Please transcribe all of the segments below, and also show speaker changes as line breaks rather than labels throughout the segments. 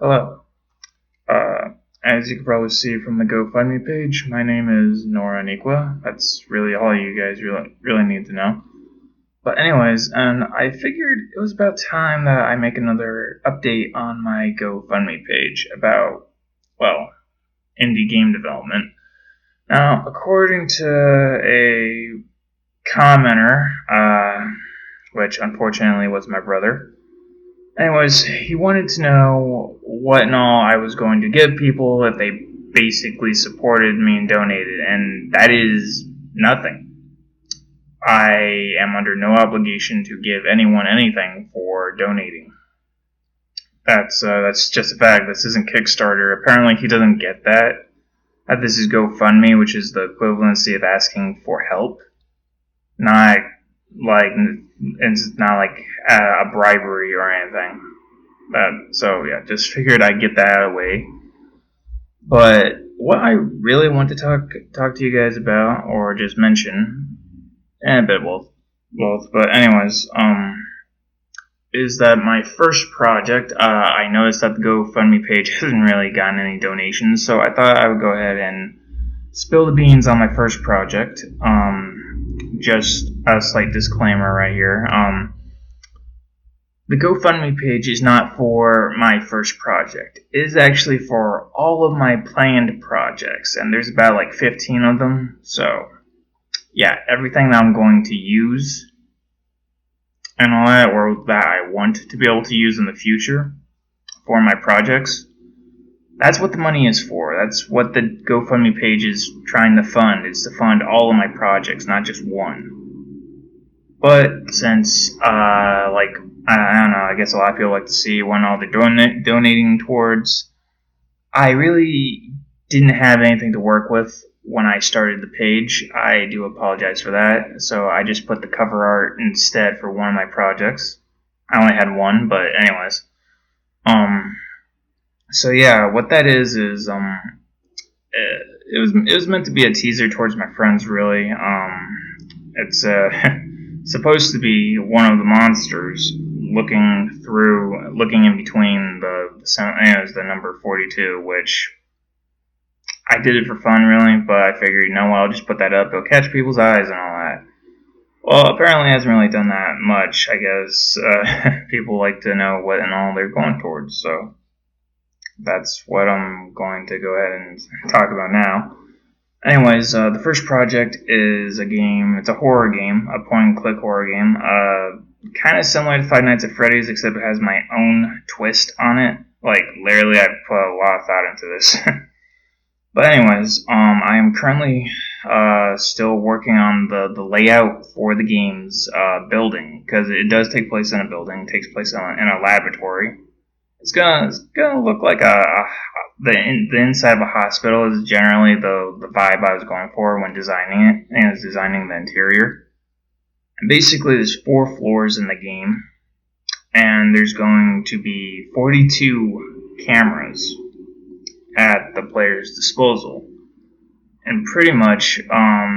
Hello. As you can probably see from the GoFundMe page, my name is Nora. That's really all you guys really need to know. But anyways, and I figured it was about time that I make another update on my GoFundMe page about, well, indie game development. Now, according to a commenter, which unfortunately was my brother. Anyways, he wanted to know what and all I was going to give people if they basically supported me and donated, and that is nothing. I am under no obligation to give anyone anything for donating. That's just a fact. This isn't Kickstarter. Apparently, he doesn't get that. That this is GoFundMe, which is the equivalency of asking for help, not like it's not like a bribery or anything. So yeah, just figured I'd get that out of the way. But what I really want to talk to you guys about, or just mention, and a bit of both. But anyways, is that my first project? I noticed that the GoFundMe page hasn't really gotten any donations, so I thought I would go ahead and spill the beans on my first project. Just a slight disclaimer right here. The GoFundMe page is not for my first project. It is actually for all of my planned projects, and there's about like 15 of them. So, yeah, everything that I'm going to use and all that, or that I want to be able to use in the future for my projects, that's what the money is for. That's what the GoFundMe page is trying to fund. It's to fund all of my projects, not just one. But since, I don't know, I guess a lot of people like to see when all they're donating towards, I really didn't have anything to work with when I started the page. I do apologize for that. So I just put the cover art instead for one of my projects. I only had one, but anyways. So yeah, what that is it was meant to be a teaser towards my friends, really. It's supposed to be one of the monsters looking in between the number 42, which I did it for fun, really, but I figured, I'll just put that up. It'll catch people's eyes and all that. Well, apparently it hasn't really done that much, I guess. People like to know what and all they're going towards, so that's what I'm going to go ahead and talk about now. Anyways, the first project is a game. It's a horror game, a point-and-click horror game. Kind of similar to Five Nights at Freddy's, except it has my own twist on it. Like, literally, I put a lot of thought into this. But anyways, I am currently still working on the layout for the game's building, because it does take place in a building. It takes place in a laboratory. It's gonna look like the inside of a hospital is generally the vibe I was going for when designing it, and I was designing the interior. And basically, there's 4 floors in the game, and there's going to be 42 cameras at the player's disposal. And pretty much, I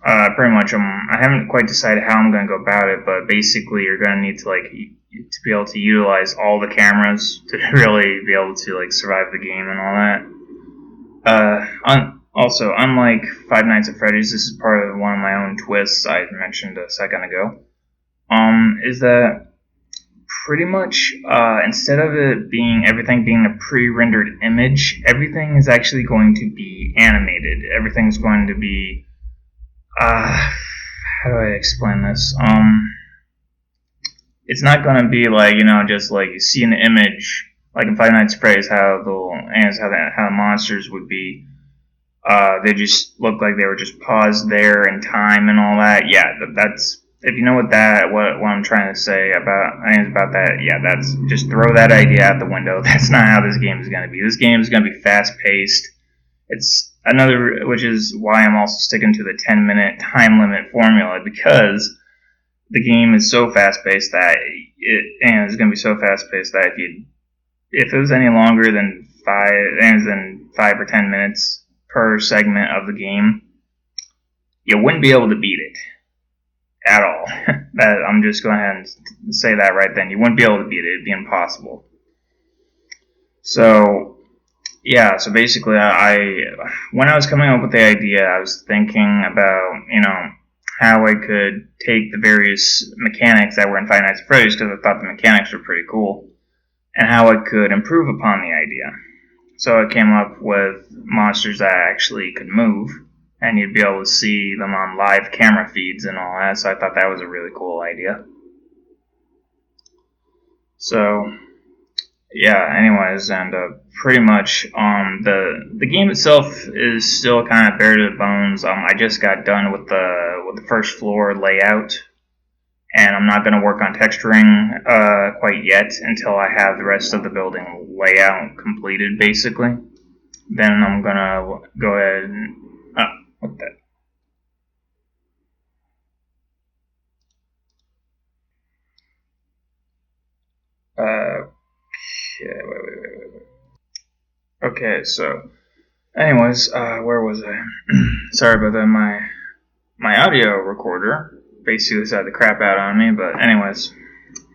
haven't quite decided how I'm going to go about it, but basically, you're going to need to be able to utilize all the cameras to really be able to survive the game and all that. Also, unlike Five Nights at Freddy's, this is part of one of my own twists I mentioned a second ago. Is that pretty much instead of everything being a pre-rendered image, everything is actually going to be animated. Everything's going to be how do I explain this? It's not going to be just like you see an image, like in Five Nights at Freddy's, how the monsters would be. They just look like they were just paused there in time and all that. Yeah, that's if you know what I'm trying to say about that. Yeah, that's just throw that idea out the window. That's not how this game is going to be. This game is going to be fast paced. It's which is why I'm also sticking to the 10-minute time limit formula, because the game is so fast-paced that it's going to be so fast-paced that if it was any longer than 5 or 10 minutes per segment of the game, you wouldn't be able to beat it at all. I'm just going ahead and say that right then. You wouldn't be able to beat it. It'd be impossible. So yeah, so basically, when I was coming up with the idea, I was thinking about how I could take the various mechanics that were in Five Nights at Freddy's, because I thought the mechanics were pretty cool, and how I could improve upon the idea. So I came up with monsters that actually could move, and you'd be able to see them on live camera feeds and all that. So I thought that was a really cool idea. So yeah, anyways, and pretty much the game itself is still kind of bare to the bones. I just got done with the first floor layout, and I'm not going to work on texturing quite yet until I have the rest of the building layout completed, basically. Then I'm going to go ahead and what the wait. Okay, so anyways, where was I? Sorry about that. My audio recorder basically decided to crap out on me, but anyways.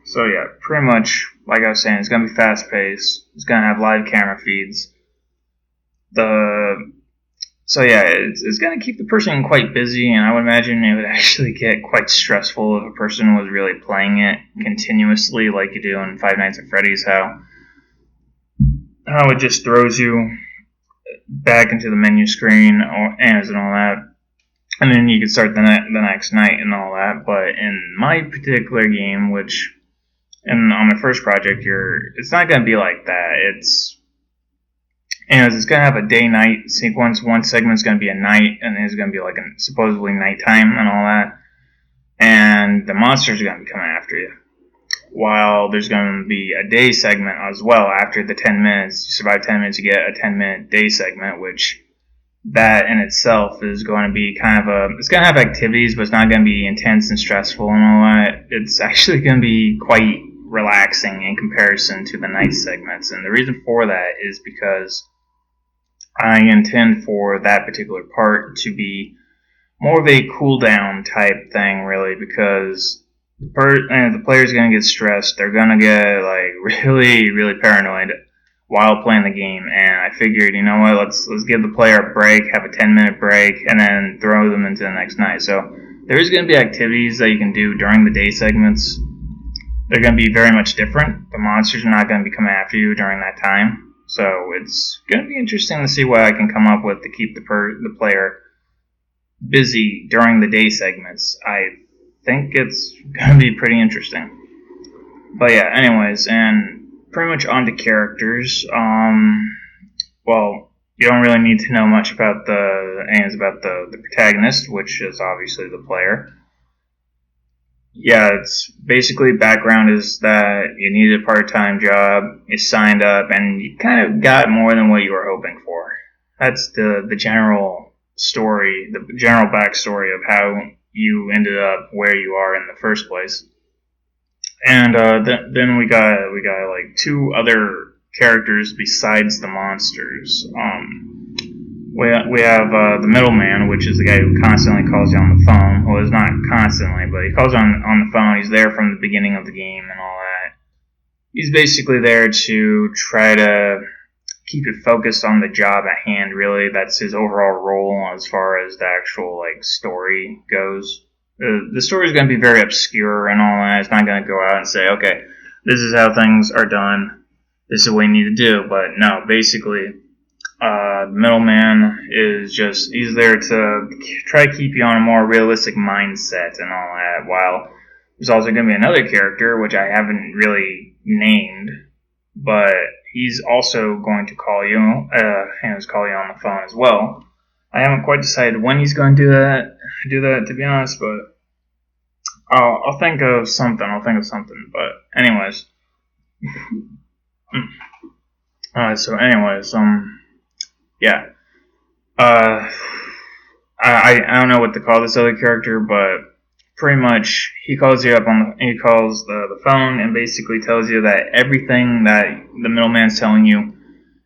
So yeah, pretty much like I was saying, it's gonna be fast paced. It's gonna have live camera feeds. So yeah, it's gonna keep the person quite busy, and I would imagine it would actually get quite stressful if a person was really playing it continuously, like you do in Five Nights at Freddy's. How it just throws you back into the menu screen and all that, and then you can start the next night and all that. But in my particular game, and on my first project, it's not going to be like that. It's going to have a day-night sequence. One segment's going to be a night, and it's going to be like supposedly nighttime and all that. And the monsters are going to be coming after you. While there's going to be a day segment as well. After the 10 minutes, you survive 10 minutes, you get a 10-minute day segment, which that in itself is going to be it's going to have activities, but it's not going to be intense and stressful and all that. It's actually going to be quite relaxing in comparison to the night segments. And the reason for that is because I intend for that particular part to be more of a cooldown type thing, really, because the player's going to get stressed. They're going to get really, really paranoid while playing the game. And I figured, you know what, let's give the player a break, have a 10-minute break, and then throw them into the next night. So there is going to be activities that you can do during the day segments. They're going to be very much different. The monsters are not going to be coming after you during that time. So it's going to be interesting to see what I can come up with to keep the player busy during the day segments. I think it's going to be pretty interesting. But yeah, anyways, and pretty much on to characters. Well, you don't really need to know much about the protagonist, which is obviously the player. Yeah, it's basically background is that you needed a part-time job, you signed up, and you kind of got more than what you were hoping for. That's the general story, the general backstory of how you ended up where you are in the first place. And then we got like two other characters besides the monsters. We have the middleman, which is the guy who constantly calls you on the phone. Well, it's not constantly, but he calls you on the phone. He's there from the beginning of the game and all that. He's basically there to try to keep you focused on the job at hand, really. That's his overall role as far as the actual story goes. The story is going to be very obscure and all that. It's not going to go out and say, okay, this is how things are done. This is what we need to do. But no, basically, the middleman he's there to try to keep you on a more realistic mindset and all that, while there's also going to be another character, which I haven't really named, but he's also going to call you on the phone as well. I haven't quite decided when he's going to do that, to be honest, but I'll think of something. But anyways, so anyways, yeah. I don't know what to call this other character, but pretty much he calls you up he calls the phone and basically tells you that everything that the middleman's telling you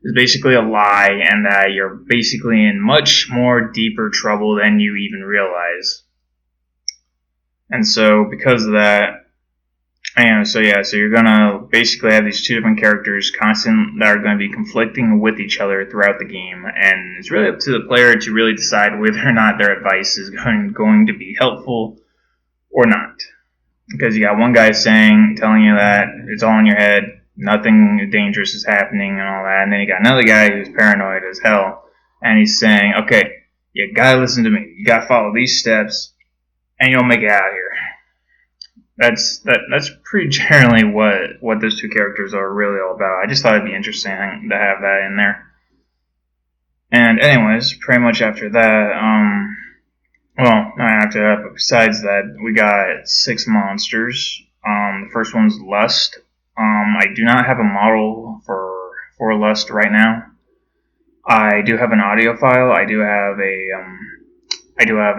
is basically a lie, and that you're basically in much more deeper trouble than you even realize. And so because of that, So you're gonna basically have these two different characters constant that are going to be conflicting with each other throughout the game, and it's really up to the player to really decide whether or not their advice is going to be helpful or not. Because you got one guy telling you that it's all in your head, nothing dangerous is happening and all that, and then you got another guy who's paranoid as hell, and he's saying, okay, you gotta listen to me, you gotta follow these steps, and you'll make it out of here. That's pretty generally what those two characters are really all about. I just thought it'd be interesting to have that in there. And anyways, pretty much after that, well, not after that, but besides that, we got 6 monsters. The first one's Lust. I do not have a model for Lust right now. I do have an audio file. I do have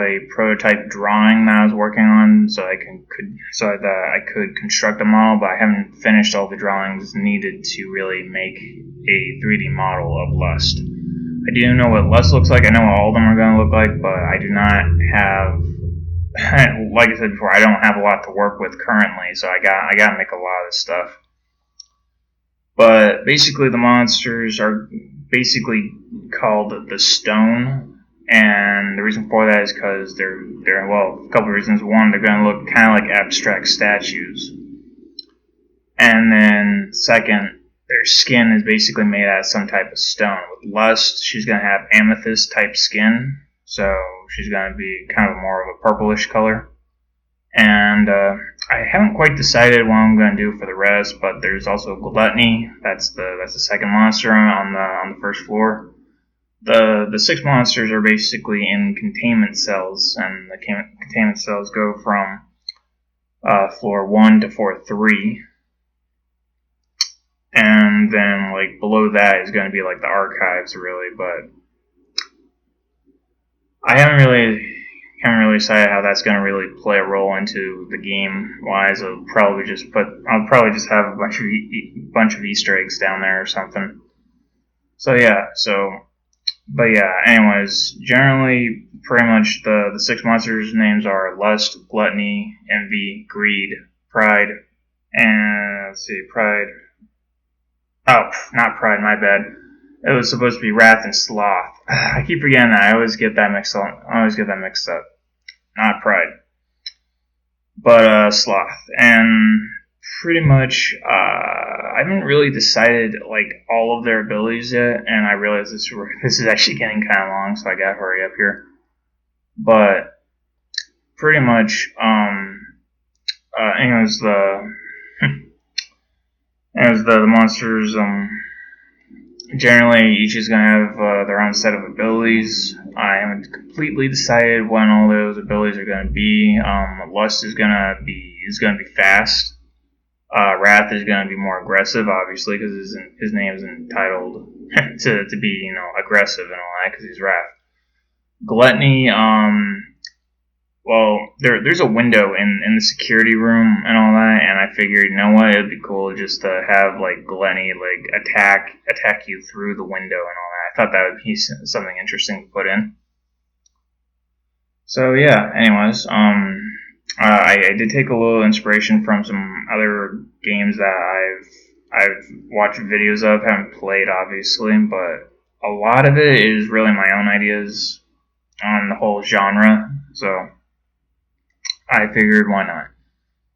a prototype drawing that I was working on, so that I could construct a model, but I haven't finished all the drawings needed to really make a 3D model of Lust. I do know what Lust looks like. I know what all of them are going to look like, but I do not have, like I said before, I don't have a lot to work with currently, so I got to make a lot of this stuff. But basically, the monsters are basically called the Stone, and the reason for that is because they're well, a couple of reasons. One, they're going to look kind of like abstract statues, and then second, their skin is basically made out of some type of stone. With Lust, she's going to have amethyst type skin, so she's going to be kind of more of a purplish color. And I haven't quite decided what I'm going to do for the rest, but there's also Gluttony. That's the second monster on the first floor. The 6 monsters are basically in containment cells, and the containment cells go from floor 1 to floor 3. And then, like, below that is going to be, like, the archives, really, but I haven't really decided how that's going to really play a role into the game-wise. I'll probably just have a bunch of Easter eggs down there or something. Anyways, generally, pretty much the 6 monsters' names are Lust, Gluttony, Envy, Greed, Pride, and, Pride. Oh, not Pride, my bad. It was supposed to be Wrath and Sloth. I keep forgetting that. I always get that mixed up. Not Pride. But, Sloth. And pretty much, I haven't really decided, like, all of their abilities yet, and I realize this is actually getting kind of long, so I gotta hurry up here. But, pretty much, as the monsters, generally each is going to have their own set of abilities. I haven't completely decided when all those abilities are going to be. Lust is going to be fast. Wrath is going to be more aggressive, obviously, because his name is entitled to be, aggressive and all that, because he's Wrath. Gluttony, well, there's a window in the security room and all that, and I figured, you know what, it'd be cool just to have, like, Gluttony, like, attack you through the window and all that. I thought that would be something interesting to put in. So, yeah, anyways, I did take a little inspiration from some other games that I've watched videos of, haven't played, obviously, but a lot of it is really my own ideas on the whole genre, so I figured, why not?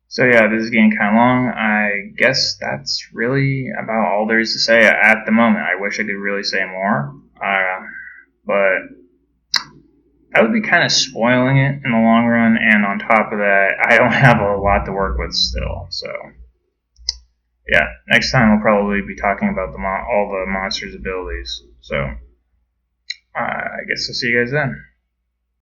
So yeah, this is getting kind of long. I guess that's really about all there is to say at the moment. I wish I could really say more, but that would be kind of spoiling it in the long run, and on top of that, I don't have a lot to work with still, so yeah, next time I'll probably be talking about all the monsters' abilities, so I guess I'll see you guys then.